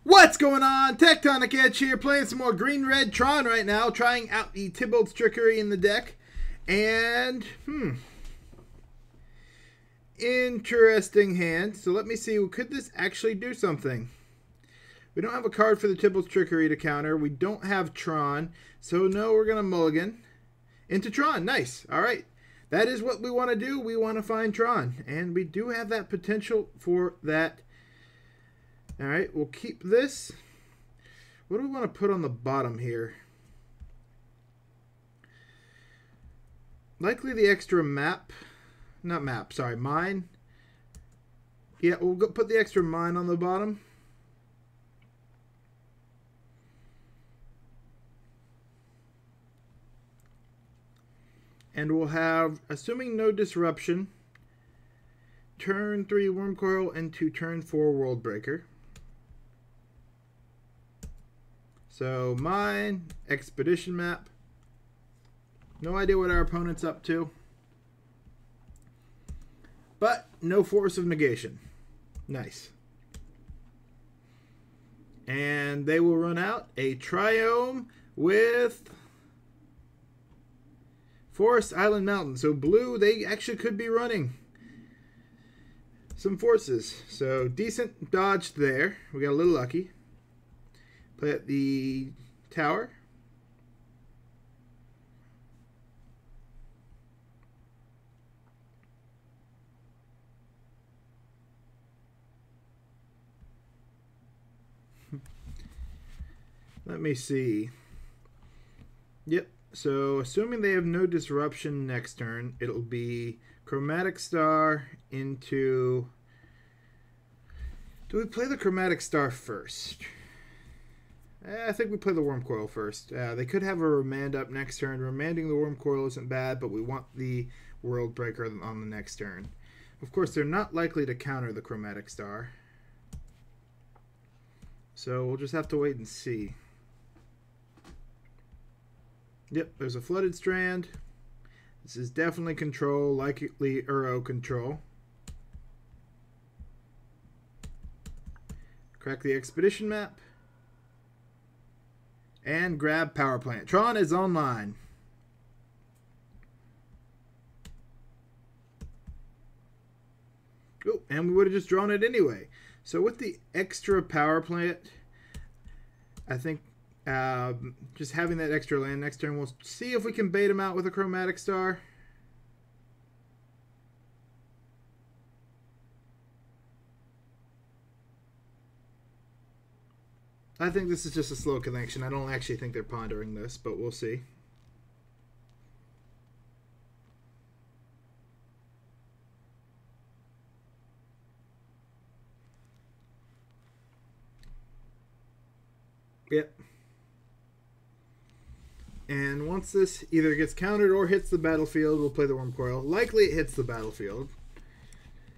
What's going on? Tectonic Edge here, playing some more green-red Tron right now, trying out the Tibalt's Trickery in the deck. And, interesting hand. So let me see, could this actually do something? We don't have a card for the Tibalt's Trickery to counter. We don't have Tron. So no, we're going to mulligan into Tron. Nice. All right. That is what we want to do. We want to find Tron. And we do have that potential for that. All right, we'll keep this. What do we want to put on the bottom here? Likely the extra map. Not map, sorry, mine. Yeah, we'll go put the extra mine on the bottom. And we'll have, assuming no disruption, turn 3 Wurmcoil into turn 4 Worldbreaker. So mine, expedition map. No idea what our opponent's up to. But no force of negation. Nice. And they will run out a Triome with Forest Island Mountain. So blue, they actually could be running some forces. So decent dodge there. We got a little lucky. Play at the tower. Let me see. Yep. So assuming they have no disruption next turn, it'll be Chromatic Star into... Do we play the Chromatic Star first? I think we play the Wurmcoil first. They could have a Remand up next turn. Remanding the Wurmcoil isn't bad, but we want the Worldbreaker on the next turn. Of course, they're not likely to counter the Chromatic Star. So we'll just have to wait and see. Yep, there's a Flooded Strand. This is definitely control, likely Uro control. Crack the Expedition map. And grab Power Plant. Tron is online. Oh, and we would have just drawn it anyway. So with the extra Power Plant, I think just having that extra land next turn, we'll see if we can bait him out with a Chromatic Star. I think this is just a slow connection. I don't actually think they're pondering this, but we'll see. Yep. And once this either gets countered or hits the battlefield, we'll play the Wurmcoil. Likely it hits the battlefield.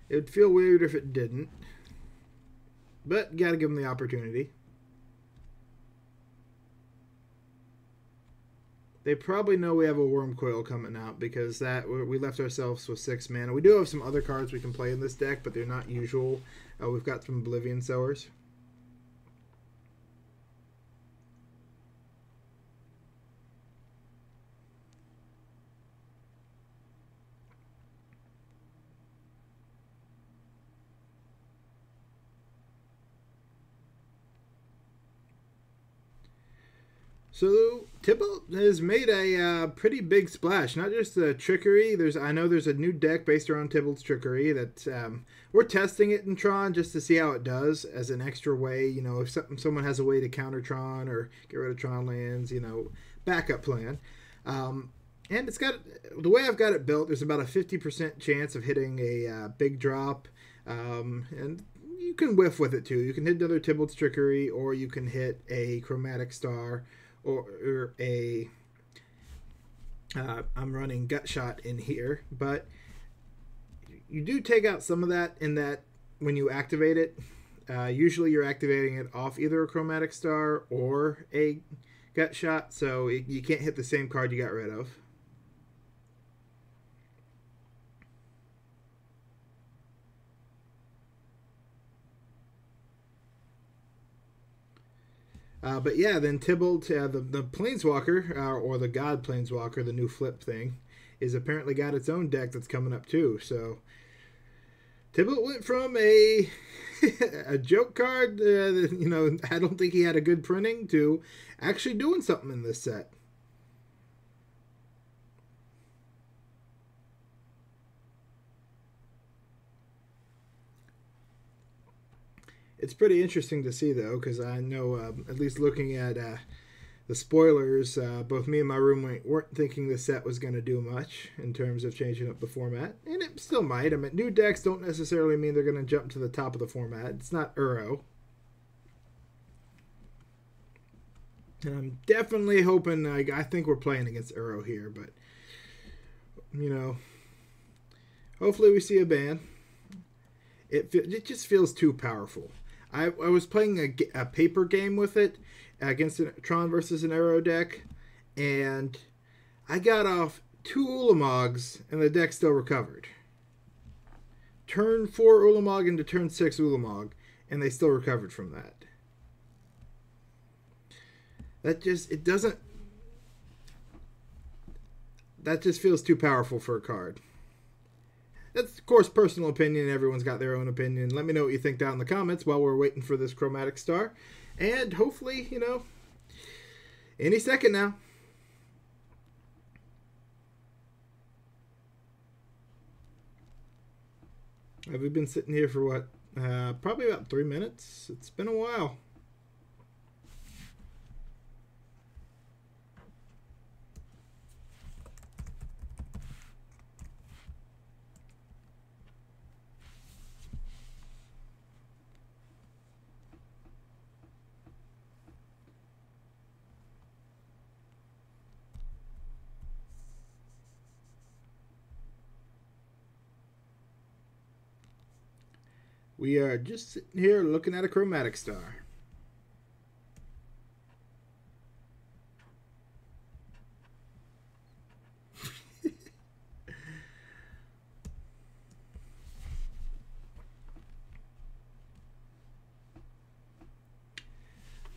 It would feel weird if it didn't. But you gotta give them the opportunity. They probably know we have a Wurmcoil coming out because that we left ourselves with 6 mana. We do have some other cards we can play in this deck, but they're not usual. We've got some Oblivion Sowers. So Tibalt has made a pretty big splash. Not just the Trickery. I know there's a new deck based around Tibalt's Trickery that we're testing it in Tron just to see how it does as an extra way. You know, if someone has a way to counter Tron or get rid of Tron lands, you know, backup plan. And it's got, the way I've got it built, there's about a 50% chance of hitting a big drop, and you can whiff with it too. You can hit another Tibalt's Trickery, or you can hit a Chromatic Star. Or a I'm running Gut Shot in here, but you do take out some of that in that when you activate it. Usually you're activating it off either a Chromatic Star or a Gut Shot, so you can't hit the same card you got rid of. But yeah, then Tibalt, the Planeswalker, or the God Planeswalker, the new flip thing, is apparently got its own deck that's coming up too. So Tibalt went from a a joke card, I don't think he had a good printing, to actually doing something in this set. It's pretty interesting to see, though, because I know, at least looking at the spoilers, both me and my roommate weren't thinking the set was going to do much in terms of changing up the format. And it still might. I mean, new decks don't necessarily mean they're going to jump to the top of the format. It's not Uro. And I'm definitely hoping, I think we're playing against Uro here, but, hopefully we see a ban. It just feels too powerful. I was playing a paper game with it against a Tron versus an Uro deck, and I got off 2 Ulamogs, and the deck still recovered. Turn 4 Ulamog into turn 6 Ulamog, and they still recovered from that. That just feels too powerful for a card. That's, of course, personal opinion. Everyone's got their own opinion. Let me know what you think down in the comments while we're waiting for this Chromatic Star. And hopefully, any second now. We've been sitting here for what? Probably about 3 minutes. It's been a while. We are just sitting here looking at a Chromatic Star.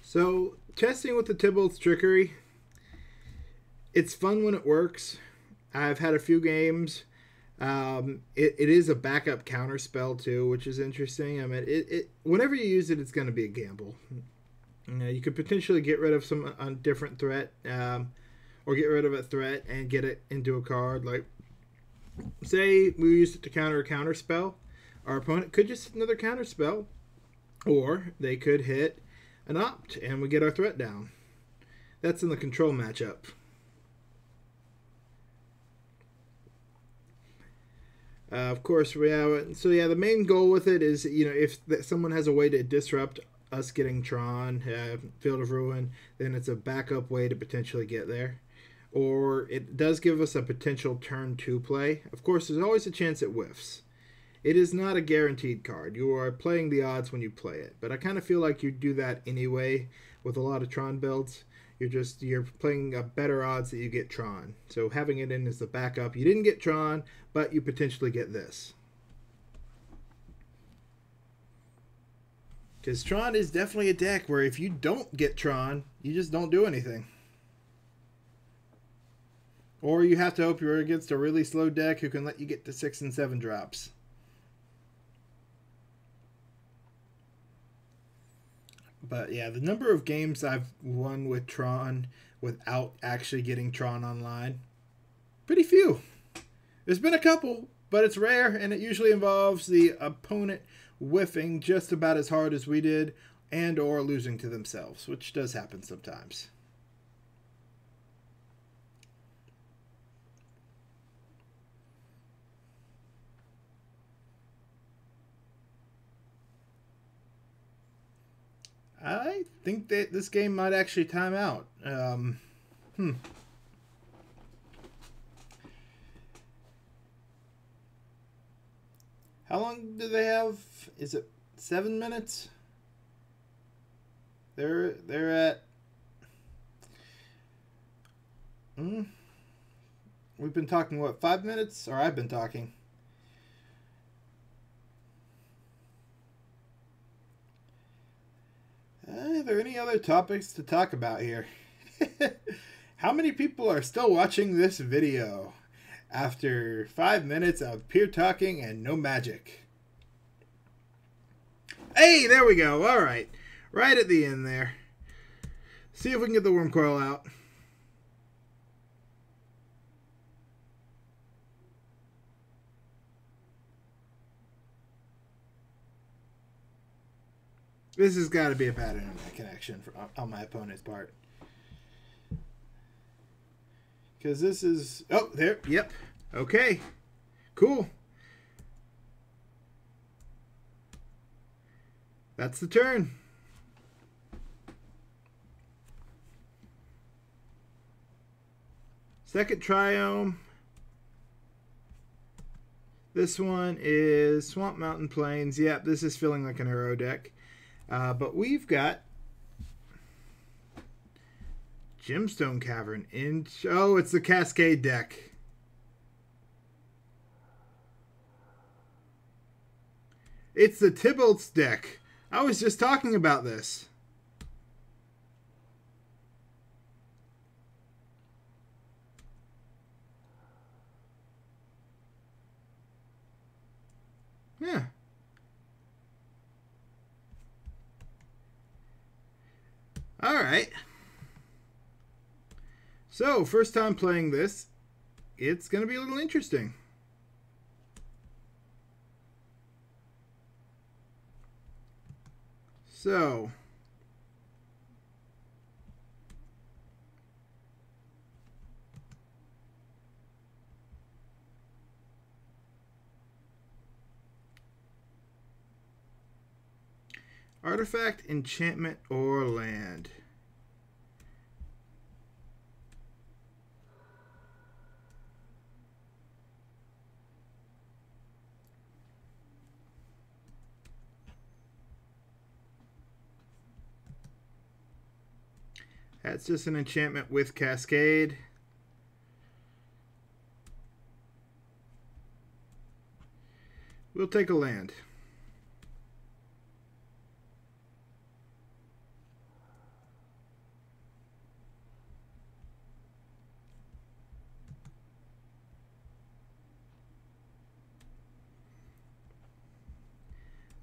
So, testing with the Tibalt's Trickery, it's fun when it works. I've had a few games. It is a backup counter spell too, which is interesting. I mean, whenever you use it, it's going to be a gamble. You could potentially get rid of some different threat, or get rid of a threat and get it into a card. Like, say we used it to counter a counter spell, our opponent could just hit another counter spell, or they could hit an opt and we get our threat down. That's in the control matchup. Of course, the main goal with it is, if someone has a way to disrupt us getting Tron, Field of Ruin, then it's a backup way to potentially get there. Or it does give us a potential turn 2 play. Of course, there's always a chance it whiffs. It is not a guaranteed card. You are playing the odds when you play it. But I kind of feel like you do that anyway with a lot of Tron builds. You're playing a better odds that you get Tron. So having it in as the backup. You didn't get Tron, but you potentially get this. Because Tron is definitely a deck where if you don't get Tron, you just don't do anything. Or you have to hope you're against a really slow deck who can let you get to 6 and 7 drops. But yeah, the number of games I've won with Tron without actually getting Tron online, pretty few. There's been a couple, but it's rare, and it usually involves the opponent whiffing just about as hard as we did, and or losing to themselves, which does happen sometimes. I think that this game might actually time out. How long do they have? Is it 7 minutes? They're at. We've been talking, what, 5 minutes? Or I've been talking. Are there any other topics to talk about here? How many people are still watching this video after 5 minutes of pure talking and no magic? Hey, there we go. All right. Right at the end there. See if we can get the Wurmcoil out. This has got to be a bad internet connection on my opponent's part. Because this is... Oh, there. Yep. Okay. Cool. That's the turn. Second Triome. This one is Swamp Mountain Plains. Yep, this is feeling like an Uro deck. But we've got Gemstone Cavern. Oh, it's the Cascade deck. It's the Tibalt's deck. I was just talking about this. Yeah. All right. So, first time playing this, it's going to be a little interesting. So, artifact, enchantment, or land. That's just an enchantment with Cascade. We'll take a land.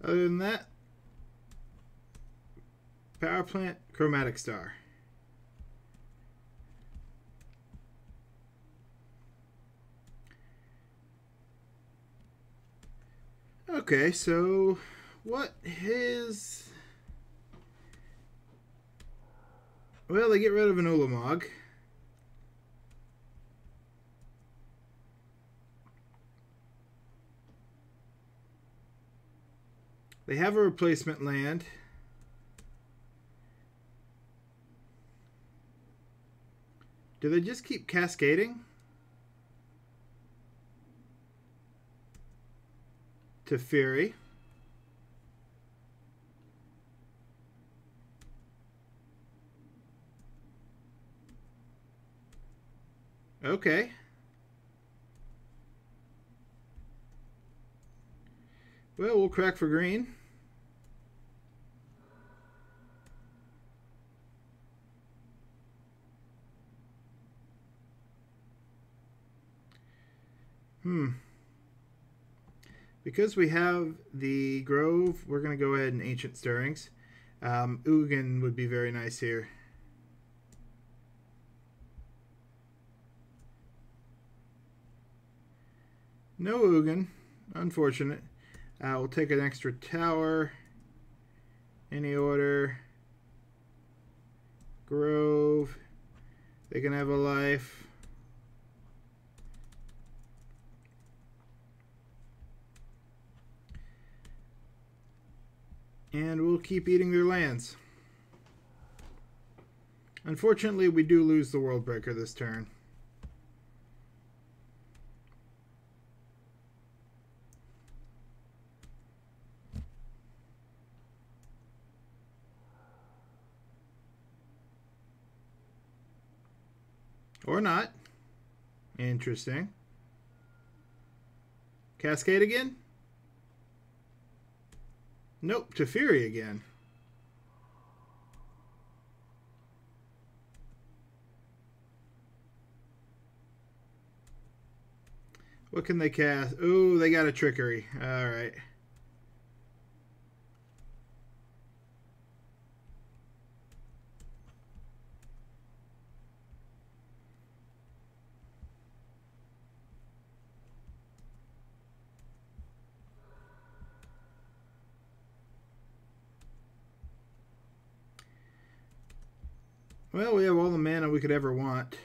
Other than that, power plant, chromatic star. Okay, so what is... Well, they get rid of an Ulamog. They have a replacement land. Do they just keep cascading? Teferi. Okay. Well, we'll crack for green. Because we have the Grove, we're going to go ahead and Ancient Stirrings. Ugin would be very nice here. No Ugin. Unfortunate. We'll take an extra tower. Any order. Grove. They can have a life. And we'll keep eating their lands. Unfortunately, we do lose the World Breaker this turn. Or not. Interesting. Cascade again? Nope, Teferi again. What can they cast? Oh, they got a Trickery. Alright. Well, we have all the mana we could ever want.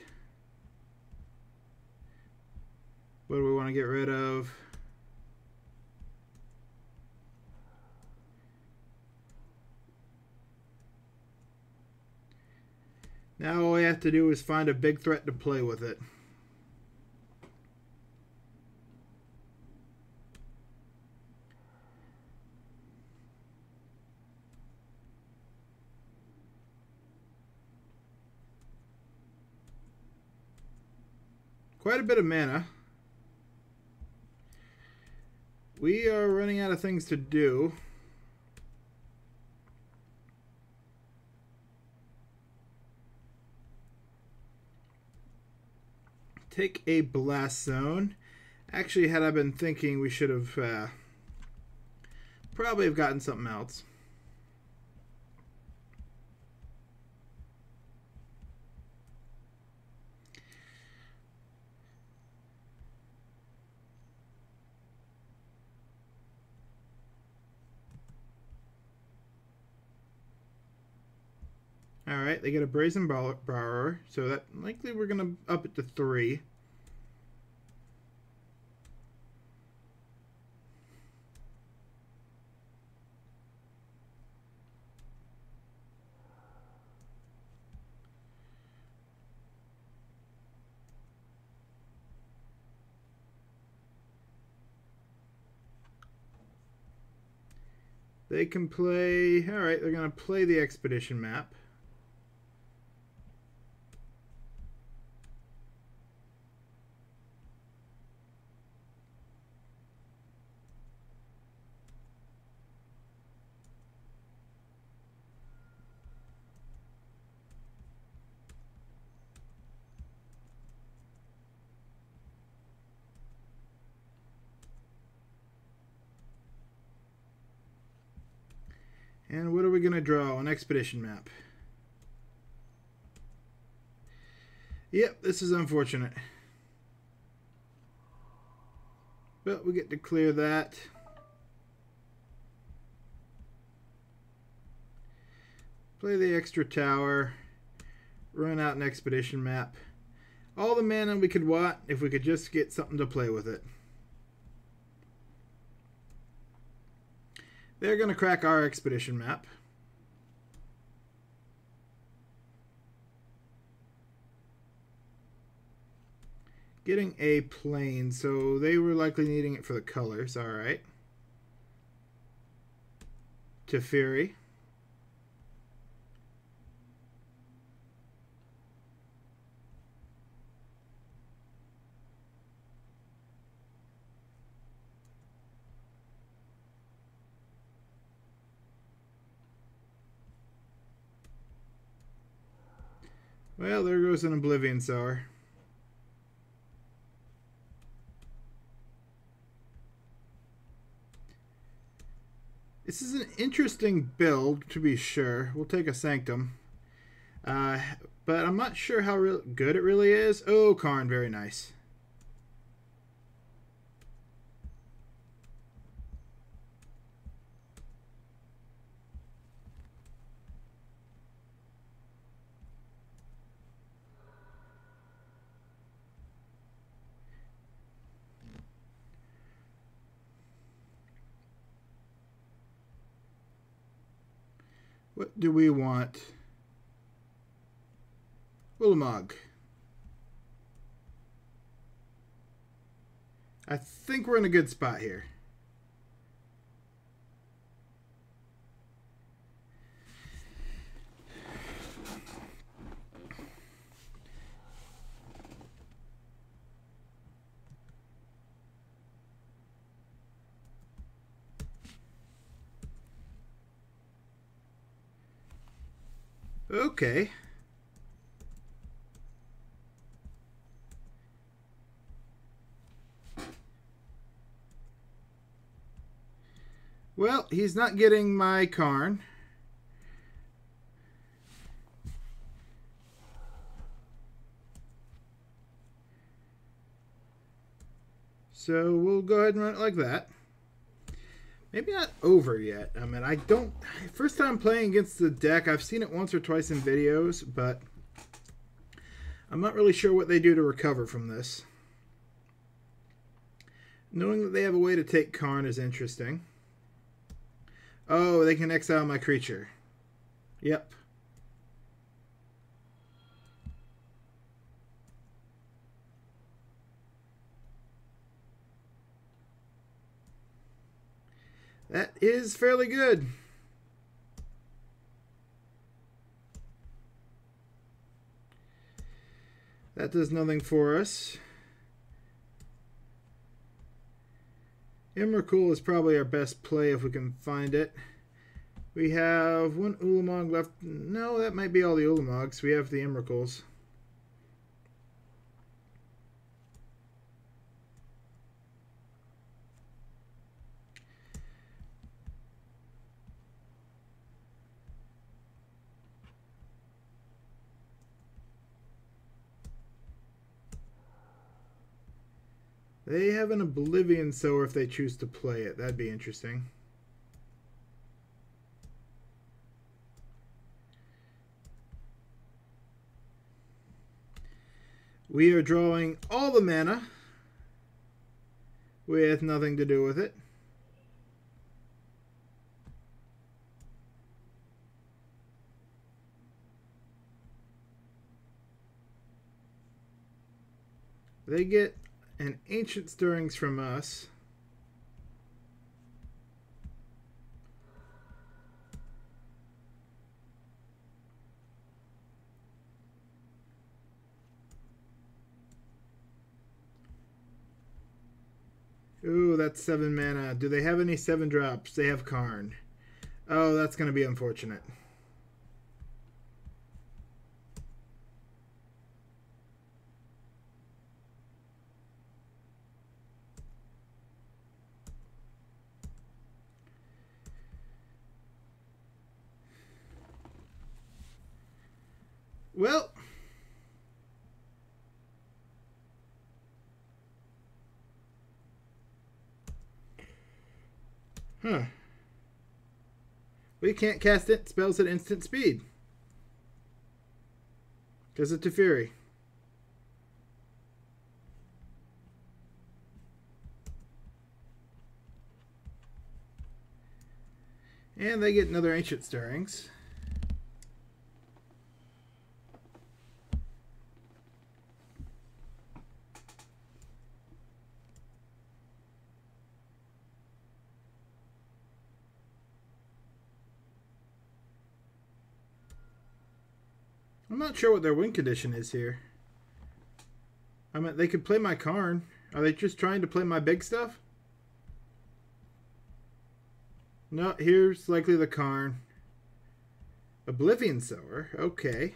What do we want to get rid of? Now all we have to do is find a big threat to play with it. Quite a bit of mana. We are running out of things to do. Take a Blast Zone. Actually, had I been thinking, we should have probably have gotten something else. Alright, they get a Brazen Borrower, so that likely we're going to up it to 3. They can play... Alright, they're going to play the Expedition map. And what are we going to draw? An Expedition map. Yep, this is unfortunate. But we get to clear that. Play the extra tower. Run out an Expedition map. All the mana we could want if we could just get something to play with it. They're going to crack our Expedition map. Getting a plane, so they were likely needing it for the colors. Alright. Teferi. Well, there goes an Oblivion Sower. This is an interesting build, to be sure. We'll take a Sanctum. But I'm not sure how good it really is. Oh, Karn, very nice. What do we want? Ulamog. I think we're in a good spot here. Okay. Well, he's not getting my Karn. So we'll go ahead and run it like that. Maybe not over yet. I mean, I don't... First time playing against the deck. I've seen it once or twice in videos, but I'm not really sure what they do to recover from this. Knowing that they have a way to take Karn is interesting. Oh, they can exile my creature. Yep. That is fairly good. That does nothing for us. Emrakul is probably our best play if we can find it. We have one Ulamog left. No, that might be all the Ulamogs. We have the Emrakuls. They have an Oblivion Sower if they choose to play it. That'd be interesting. We are drawing all the mana with nothing to do with it. They get an Ancient Stirrings from us. Ooh, that's 7 mana. Do they have any 7 drops? They have Karn. Oh, that's going to be unfortunate. Well, we can't cast it spells at instant speed because of Teferi. And they get another Ancient Stirrings. I'm not sure what their win condition is here. I mean, they could play my Karn. Are they just trying to play my big stuff? No, here's likely the Karn. Oblivion Sower, okay.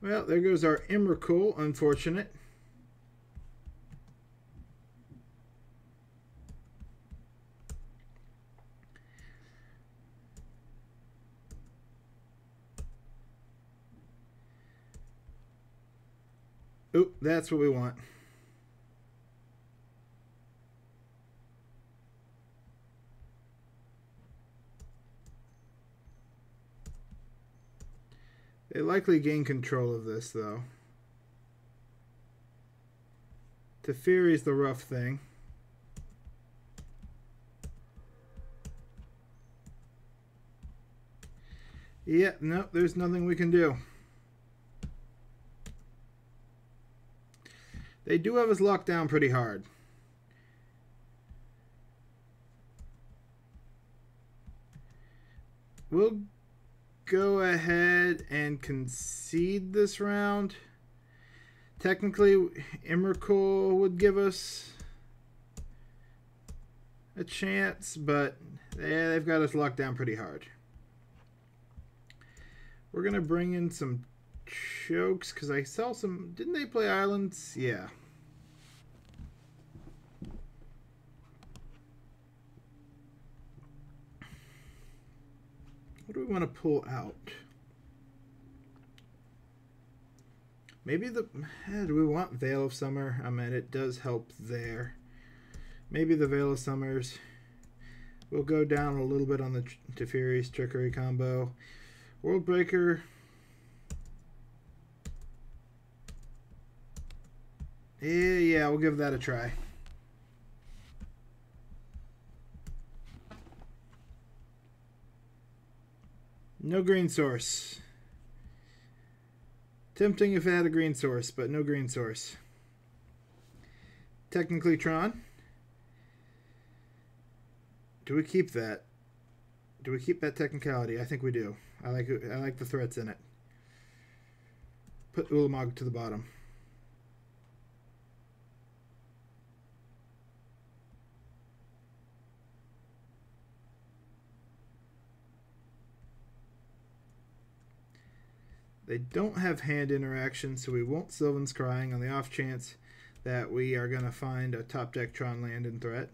Well, there goes our Emrakul, unfortunate. Oop, that's what we want. They likely gain control of this, though. Teferi's the rough thing. Yeah, no, there's nothing we can do. They do have us locked down pretty hard. We'll go ahead and concede this round. Technically, Emrakul would give us a chance, but yeah, they've got us locked down pretty hard. We're going to bring in some chokes because I saw some. Didn't they play islands? Yeah. What do we want to pull out? Maybe the... do we want Veil of Summer? I mean, it does help there. Maybe the Veil of Summers. We'll go down a little bit on the Teferi's Trickery combo. Worldbreaker. Yeah, we'll give that a try. No green source. Tempting if it had a green source, but no green source. Technically Tron. Do we keep that? Do we keep that technicality? I think we do. I like the threats in it. Put Ulamog to the bottom. They don't have hand interaction, so we won't Sylvan Scrying on the off chance that we are going to find a top deck Tron land in threat.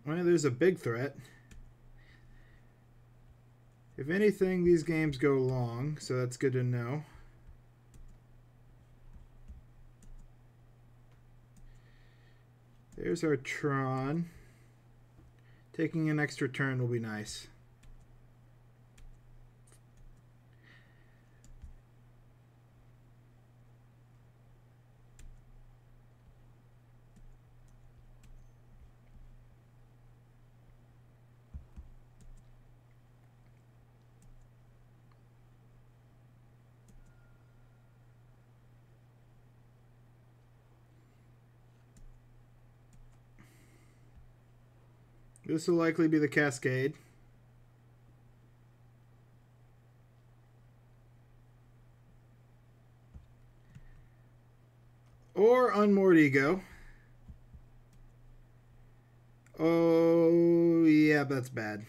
Well, there's a big threat. If anything, these games go long, so that's good to know. There's our Tron. Taking an extra turn will be nice. This will likely be the Cascade. Or Unmoored Ego. Oh, yeah, that's bad.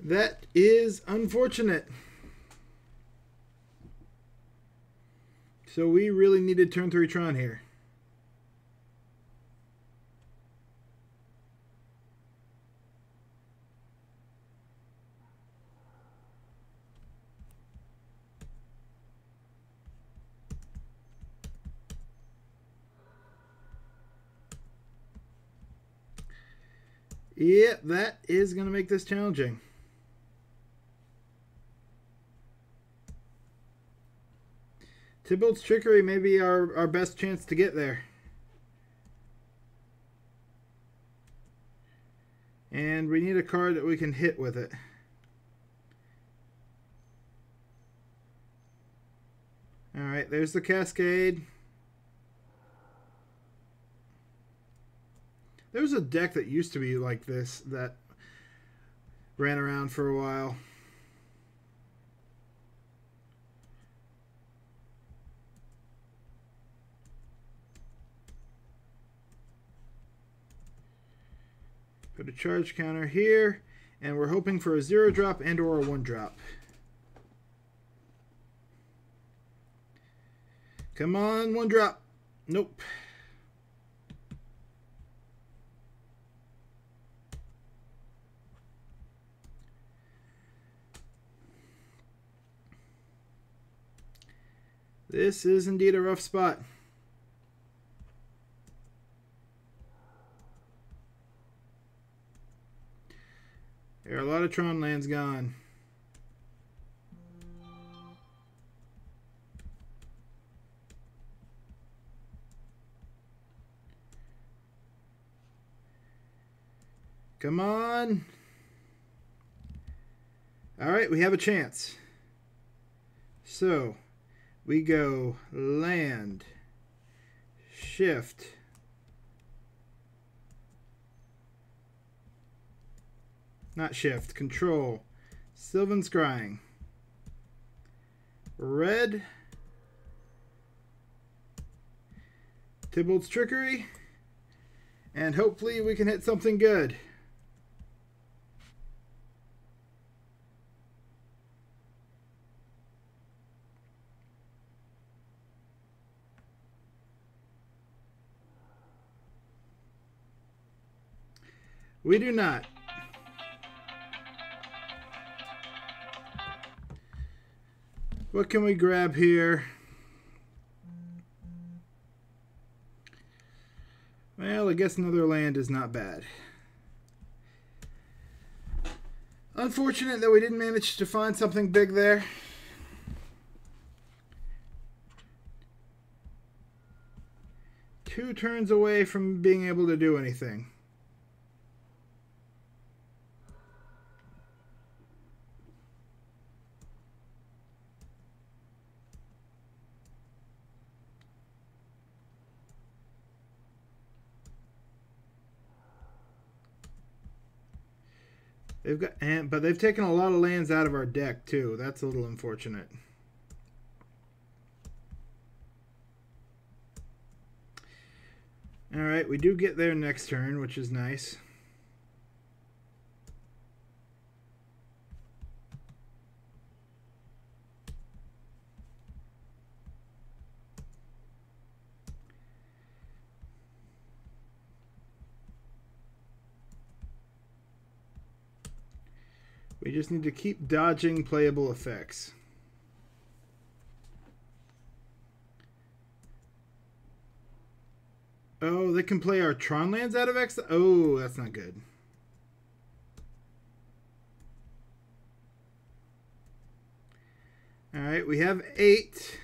That is unfortunate. So we really needed turn 3 Tron here. Yeah, that is going to make this challenging. Tibalt's Trickery may be our best chance to get there. And we need a card that we can hit with it. Alright, there's the Cascade. There was a deck that used to be like this that ran around for a while. Put a charge counter here, and we're hoping for a 0-drop and or a 1-drop. Come on, 1-drop. Nope. This is indeed a rough spot. There are a lot of Tron lands gone. Come on. All right, we have a chance. So we go land, shift, Not shift. Control. Sylvan Scrying. Red. Tibalt's Trickery. And hopefully we can hit something good. We do not. What can we grab here? Well, I guess another land is not bad. Unfortunate that we didn't manage to find something big there. Two turns away from being able to do anything. But they've taken a lot of lands out of our deck too. That's a little unfortunate. All right, we do get there next turn, which is nice. We just need to keep dodging playable effects. Oh, they can play our Tron lands out of X. Oh, that's not good. All right, we have 8.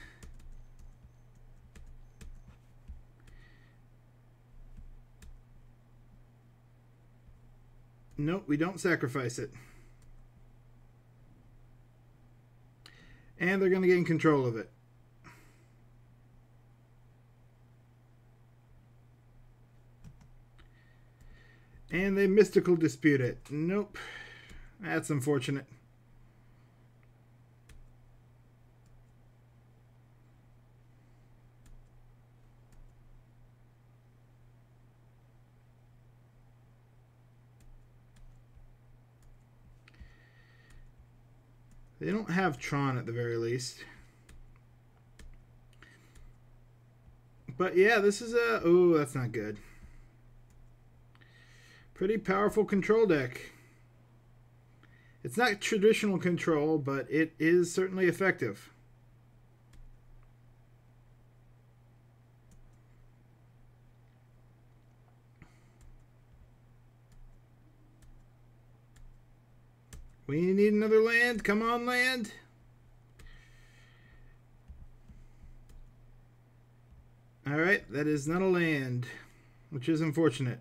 Nope, we don't sacrifice it. And they're going to gain control of it. And they mystical dispute it. Nope. That's unfortunate. They don't have Tron at the very least. But yeah, this is a... Oh, that's not good. Pretty powerful control deck. It's not traditional control, but it is certainly effective. We need another land. Come on, land. All right, that is not a land, which is unfortunate.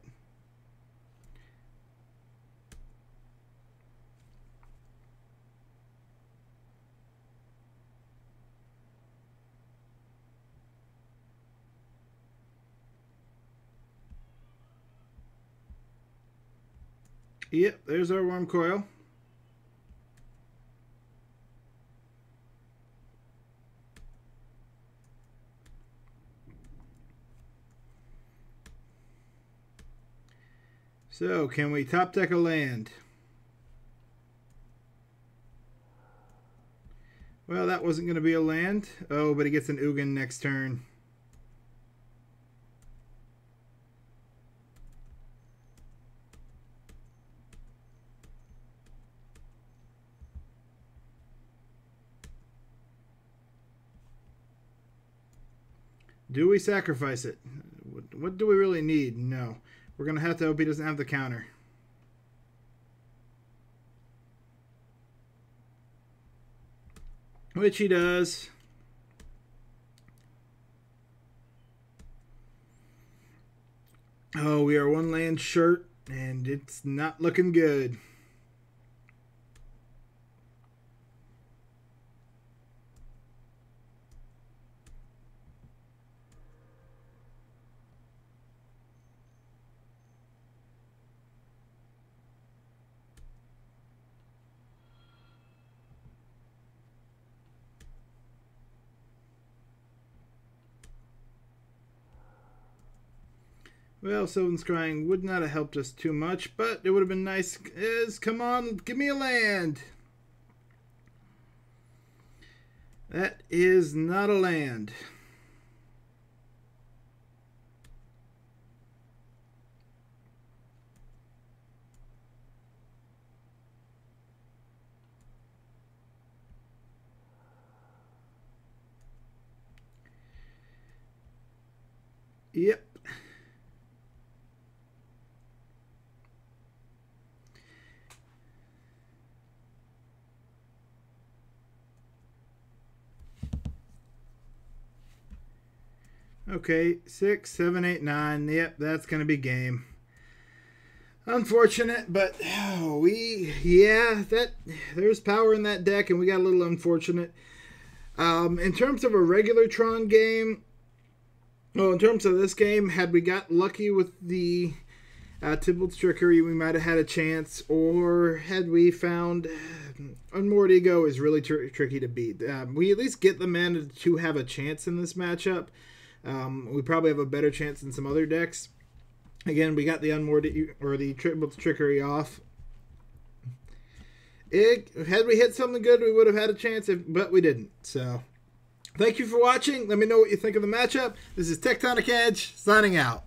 Yep, there's our Wurmcoil. So, can we top deck a land? Well, that wasn't going to be a land. Oh, but he gets an Ugin next turn. Do we sacrifice it? What do we really need? No. We're going to have to hope he doesn't have the counter. Which he does. Oh, we are one land short, and it's not looking good. Well, Sylvan Scrying would not have helped us too much, but it would have been nice. Come on, give me a land. That is not a land. Yep. Okay, 6, 7, 8, 9. Yep, that's going to be game. Unfortunate, but there's power in that deck, and we got a little unfortunate. In terms of a regular Tron game, well, in terms of this game, had we got lucky with the Tibalt's Trickery, we might have had a chance, or had we found Unmoored Ego is really tricky to beat. We at least get the mana to have a chance in this matchup. We probably have a better chance than some other decks. Again, we got the Unmoored or the Tibalt's Trickery off. Had we hit something good, we would have had a chance, but we didn't. So, thank you for watching. Let me know what you think of the matchup. This is Tectonic Edge, signing out.